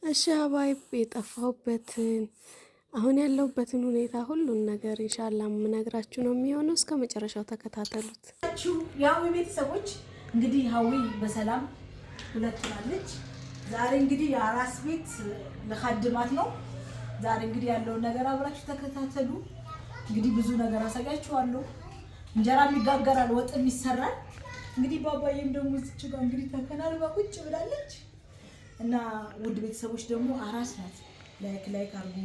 እሺ አባይ የጠፋሁበትን አሁን ያለሁበትን ሁኔታ ሁሉን ነገር ኢንሻአላህ የምነግራችሁ ነው የሚሆነው። እስከ መጨረሻው ተከታተሉት። ያው ቤተሰቦች እንግዲህ ሀዊ በሰላም ሁለት ናለች። ዛሬ እንግዲህ የአራስ ቤት ለኻድማት ነው። ዛሬ እንግዲህ ያለውን ነገር አብራችሁ ተከታተሉ። እንግዲህ ብዙ ነገር አሳያችኋለሁ። እንጀራም ይጋገራል፣ ወጥም ይሰራል። እንግዲህ ባባዬም ደግሞ እዚህ ጋር እንግዲህ ተከናንባ ቁጭ ብላለች። እና ውድ ቤተሰቦች ደግሞ አራስ ናት። ላይክ አርጉ፣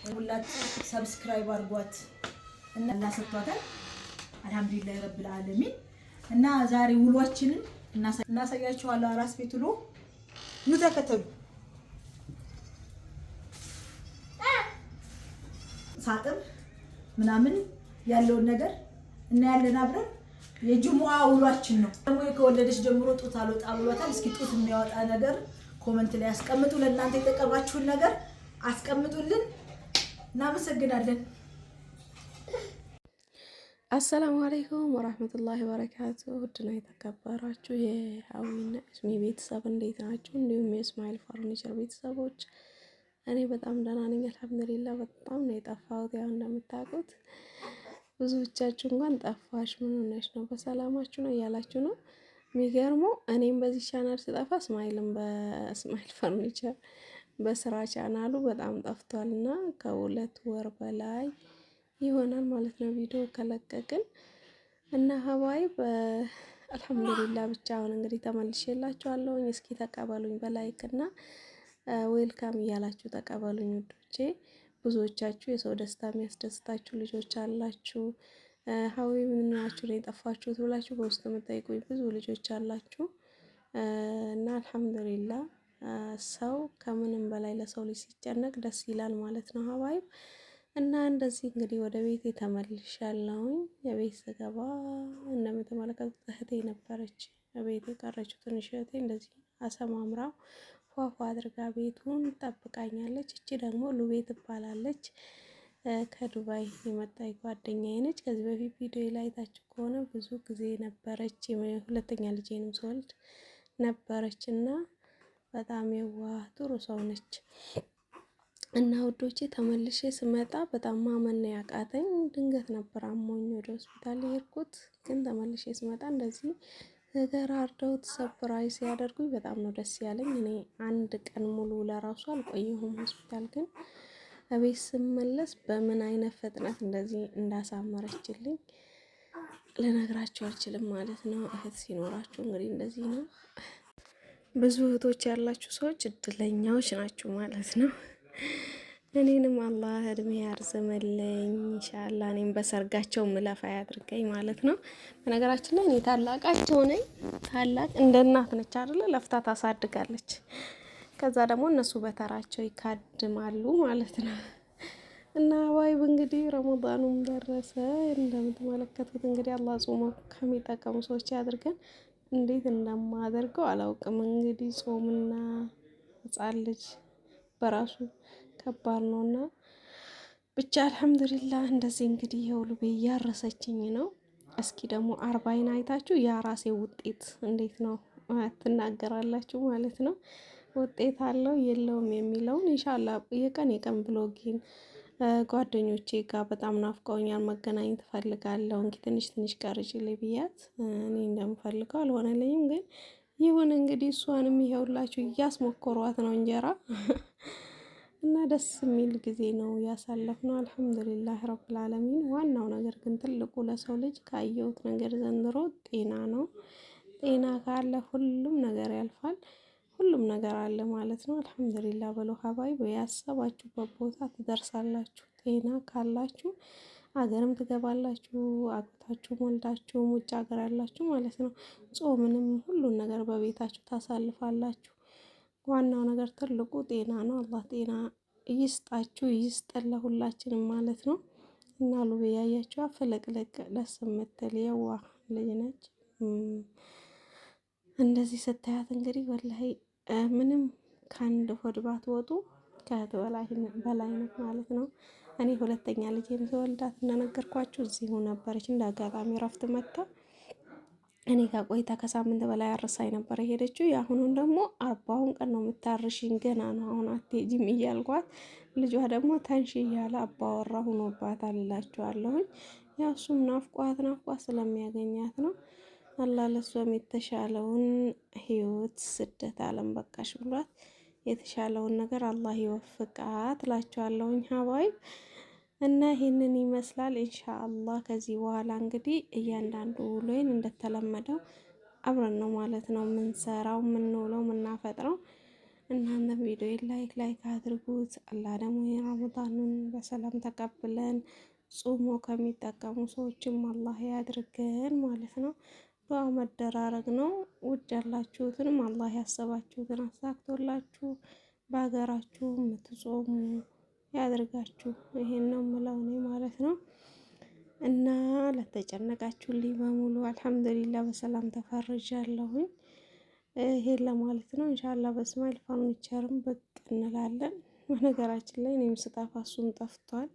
ሁላት ሰብስክራይብ አርጓት እና እናሰጥቷታል። አልহামዱሊላህ ረብል ዓለሚን። እና ዛሬ ውሏችንን እናሳያችኋለሁ። አራስ ቤት ውሎ ኑ ተከተሉ። ሳጥብ ምናምን ያለውን ነገር እናያለን አብረን። የጁሙአ ውሏችን ነው። ደግሞ ከወለደች ጀምሮ ጡት አልወጣ ብሏታል። እስኪ ጡት የሚያወጣ ነገር ኮሜንት ላይ አስቀምጡ። ለእናንተ የተቀባችሁን ነገር አስቀምጡልን። እናመሰግናለን። አሰላሙ አለይኩም ወራህመቱላሂ ወበረካቱ። ውድና የተከበራችሁ የሀዊና እስሚ ቤተሰብ እንዴት ናችሁ? እንዲሁም የእስማኤል ፈርኒቸር ቤተሰቦች እኔ በጣም ደህና ነኝ አልሐምዱሊላህ። በጣም ነው የጠፋሁት። ያው እንደምታውቁት ብዙዎቻችሁ እንኳን ጠፋሽ ምን ሆነሽ ነው በሰላማችሁ ነው እያላችሁ ነው። የሚገርመው እኔም በዚህ ቻናል ስጠፋ እስማኤልም በእስማኤል ፈርኒቸር በስራ ቻናሉ በጣም ጠፍቷልና ከሁለት ወር በላይ ይሆናል ማለት ነው ቪዲዮ ከለቀቅን እና ሀባይ አልሐምዱሊላህ። ብቻ አሁን እንግዲህ ተመልሼላችኋለሁ። እስኪ ተቀበሉኝ በላይክ እና ዌልካም እያላችሁ ተቀበሉኝ ውዶቼ። ብዙዎቻችሁ የሰው ደስታ የሚያስደስታችሁ ልጆች አላችሁ። ሀዊ ምን ናችሁ ነው የጠፋችሁት ብላችሁ በውስጥ የምጠይቁኝ ብዙ ልጆች አላችሁ እና አልሐምዱሊላህ ሰው ከምንም በላይ ለሰው ልጅ ሲጨነቅ ደስ ይላል ማለት ነው ሀባይ። እና እንደዚህ እንግዲህ ወደ ቤት ተመልሻለሁኝ። የቤት ስገባ እንደምትመለከቱት እህቴ ነበረች ቤት የቀረችው ትንሽ እህቴ እንደዚህ አሰማምራ ፏፏ አድርጋ ቤቱን ጠብቃኛለች። እቺ ደግሞ ሉቤ ትባላለች። ከዱባይ የመጣች ጓደኛዬ ነች። ከዚህ በፊት ቪዲዮ ላይ አይታችሁ ከሆነ ብዙ ጊዜ ነበረች። ሁለተኛ ልጄንም ስወልድ ነበረች እና በጣም የዋህ ጥሩ ሰው ነች። እና ውዶቼ ተመልሼ ስመጣ በጣም ማመን ያቃተኝ ድንገት ነበር አሞኝ ወደ ሆስፒታል የሄድኩት። ግን ተመልሼ ስመጣ እንደዚህ ተገራርደው ሰፕራይዝ ሲያደርጉኝ በጣም ነው ደስ ያለኝ። እኔ አንድ ቀን ሙሉ ለራሱ አልቆየሁም ሆስፒታል። ግን እቤት ስመለስ በምን አይነት ፍጥነት እንደዚህ እንዳሳመረችልኝ ልነግራችሁ አልችልም ማለት ነው። እህት ሲኖራችሁ እንግዲህ እንደዚህ ነው። ብዙ እህቶች ያላችሁ ሰዎች እድለኛዎች ናችሁ ማለት ነው። እኔንም አላህ እድሜ ያርዝምልኝ ኢንሻአላህ። እኔም በሰርጋቸው ምለፋ ያድርገኝ ማለት ነው። በነገራችን ላይ እኔ ታላቃቸው ነኝ። ታላቅ እንደ እናት ነች አይደለ? ለፍታ ታሳድጋለች። ከዛ ደግሞ እነሱ በተራቸው ይካድማሉ ማለት ነው። እና ዋይ እንግዲህ ረመዳኑም ደረሰ። እንደምትመለከቱት እንግዲህ አላህ ጾሞ ከሚጠቀሙ ሰዎች ያድርገን። እንዴት እንደማደርገው አላውቅም። እንግዲህ ጾምና ህፃን ልጅ በራሱ ከባድ ነውና ብቻ አልሐምዱሊላህ። እንደዚህ እንግዲህ የውሉ እያረሰችኝ ነው። እስኪ ደግሞ አርባይን አይታችሁ የራሴ ውጤት እንዴት ነው ትናገራላችሁ ማለት ነው። ውጤት አለው የለውም የሚለውን ኢንሻአላህ የቀን ብሎጊን ጓደኞቼ ጋር በጣም ናፍቀውኛል፣ መገናኘት እፈልጋለሁ። እንግዲህ ትንሽ ቀርጭልኝ ብያት እኔ እንደምፈልገው አልሆነልኝም። ግን ይሁን እንግዲህ እሷንም ይሄውላችሁ እያስሞከሯት ነው እንጀራ እና ደስ የሚል ጊዜ ነው ያሳለፍነው። አልሐምዱሊላህ ረብል ዓለሚን። ዋናው ነገር ግን ትልቁ ለሰው ልጅ ካየሁት ነገር ዘንድሮ ጤና ነው። ጤና ካለ ሁሉም ነገር ያልፋል። ሁሉም ነገር አለ ማለት ነው። አልሐምዱሊላህ በሉ ሀባይ። ያሰባችሁበት ቦታ ትደርሳላችሁ። ጤና ካላችሁ አገርም ትገባላችሁ፣ አግብታችሁ ወልዳችሁ ውጭ ሀገር ያላችሁ ማለት ነው። ጾምንም ሁሉን ነገር በቤታችሁ ታሳልፋላችሁ። ዋናው ነገር ትልቁ ጤና ነው። አላህ ጤና ይስጣችሁ ይስጠን ለሁላችንም ማለት ነው። እና ሉቤ ያያችሁ ፍለቅለቅ ደስ የምትል የዋህ ልጅ ነች። እንደዚህ ስታያት እንግዲህ ወላሂ ምንም ከአንድ ሆድ ባትወጡ ከእህት በላይ ነው ማለት ነው። እኔ ሁለተኛ ልጄን ስወልዳት እንደነገርኳችሁ እዚሁ ነበረች። እንደ አጋጣሚ እረፍት መጣ እኔ ጋር ቆይታ ከሳምንት በላይ አርሳኝ ነበር የሄደችው። የአሁኑን ደግሞ 40ውን ቀን ነው የምታርሽኝ፣ ገና ነው አሁን አትሄጂም እያልኳት፣ ልጇ ደግሞ ተንሽ እያለ አባወራ ሆኖባታል እላችኋለሁኝ። ያው እሱም ናፍቋት ስለሚያገኛት ነው። አላህ ለሷም የተሻለውን ህይወት ስደት አለም በቃሽ ብሏት የተሻለውን ነገር አላህ ይወፍቃት እላችኋለሁኝ ሀባይ እና ይሄንን ይመስላል። ኢንሻአላህ ከዚህ በኋላ እንግዲህ እያንዳንዱ ውሎዬን እንደተለመደው አብረን ነው ማለት ነው የምንሰራው፣ የምንውለው፣ የምናፈጥረው። እናንተም ቪዲዮዬን ላይክ አድርጉት። አላህ ደግሞ የረመዳኑን በሰላም ተቀብለን ጾሞ ከሚጠቀሙ ሰዎችም አላህ ያድርገን ማለት ነው። ዱዓ መደራረግ ነው። ውድ ያላችሁትንም አላህ ያሰባችሁትን አሳክቶላችሁ በሀገራችሁ የምትጾሙ ያድርጋችሁ። ይሄን ነው የምለው እኔ ማለት ነው። እና ለተጨነቃችሁልኝ በሙሉ አልሐምዱሊላህ በሰላም ተፈርጃለሁኝ። ይሄን ለማለት ነው። ኢንሻአላህ በስማይል ፈርኒቸርም ብቅ እንላለን። በነገራችን ላይ እኔም ስጠፋ እሱም ጠፍቷል።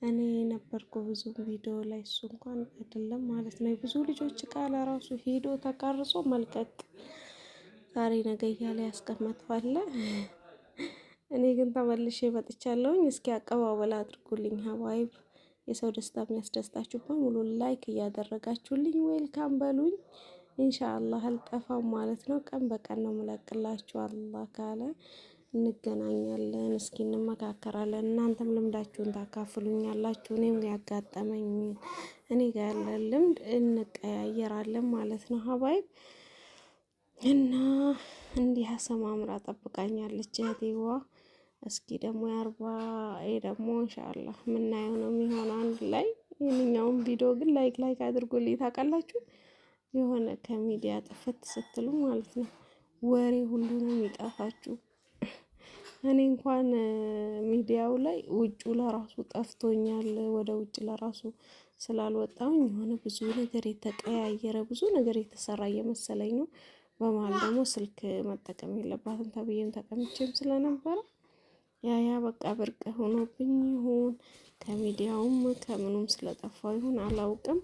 እኔ ነበርኩ ብዙ ቪዲዮ ላይ እሱ እንኳን አይደለም ማለት ነው። ብዙ ልጆች ቃል ራሱ ሄዶ ተቀርጾ መልቀቅ ዛሬ ነገ እያለ ያስቀመጥዋል። እኔ ግን ተመልሼ መጥቻለሁኝ። እስኪ አቀባበል አድርጉልኝ ሀባይብ። የሰው ደስታ የሚያስደስታችሁ በሙሉ ላይክ እያደረጋችሁልኝ ዌልካም በሉኝ። ኢንሻአላህ አልጠፋም ማለት ነው። ቀን በቀን ነው የምለቅላችሁ። አላህ ካለ እንገናኛለን። እስኪ እንመካከራለን። እናንተም ልምዳችሁን ታካፍሉኛላችሁ። እኔም ያጋጠመኝ እኔ ጋር ያለ ልምድ እንቀያየራለን ማለት ነው ሀባይብ። እና እንዲህ አሰማምራ ጠብቃኛለች እህቴዋ። እስኪ ደግሞ ደግሞ ኢንሻአላህ ምናየው ነው የሚሆነው አንድ ላይ። ይህንኛውን ቪዲዮ ግን ላይክ አድርጉልኝ። ታውቃላችሁ የሆነ ከሚዲያ ጥፍት ስትሉ ማለት ነው ወሬ ሁሉ ነው የሚጠፋችሁ። እኔ እንኳን ሚዲያው ላይ ውጩ ለራሱ ጠፍቶኛል። ወደ ውጭ ለራሱ ስላልወጣሁኝ የሆነ ብዙ ነገር የተቀያየረ ብዙ ነገር የተሰራ እየመሰለኝ ነው። በመሀል ደግሞ ስልክ መጠቀም የለባትም ተብዬም ተቀምጬም ስለነበረ ያ በቃ ብርቅ ሆኖብኝ ይሁን ከሚዲያውም ከምኑም ስለጠፋው ይሁን አላውቅም።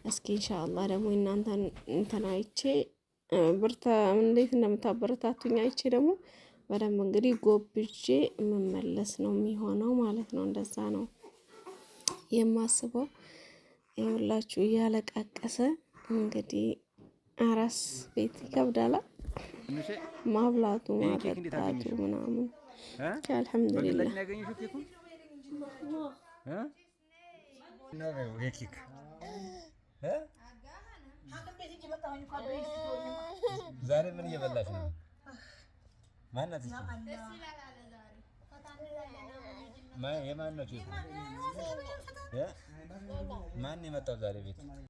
እስኪ ኢንሻአላህ ደግሞ እናንተን እንትን አይቼ እንዴት እንደምታበረታቱኝ አይቼ ደግሞ በደንብ እንግዲህ ጎብዤ የምመለስ ነው የሚሆነው ማለት ነው። እንደዛ ነው የማስበው። ይኸውላችሁ እያለቃቀሰ እንግዲህ አራስ ቤት ይከብዳላ ማብላቱ ማጠጣቱ ምናምን። አልሐምዱሊላህ ዛሬ ምን እየበላሽ ነው? ማናት? የማን ነው? ማን የመጣው ዛሬ ቤት?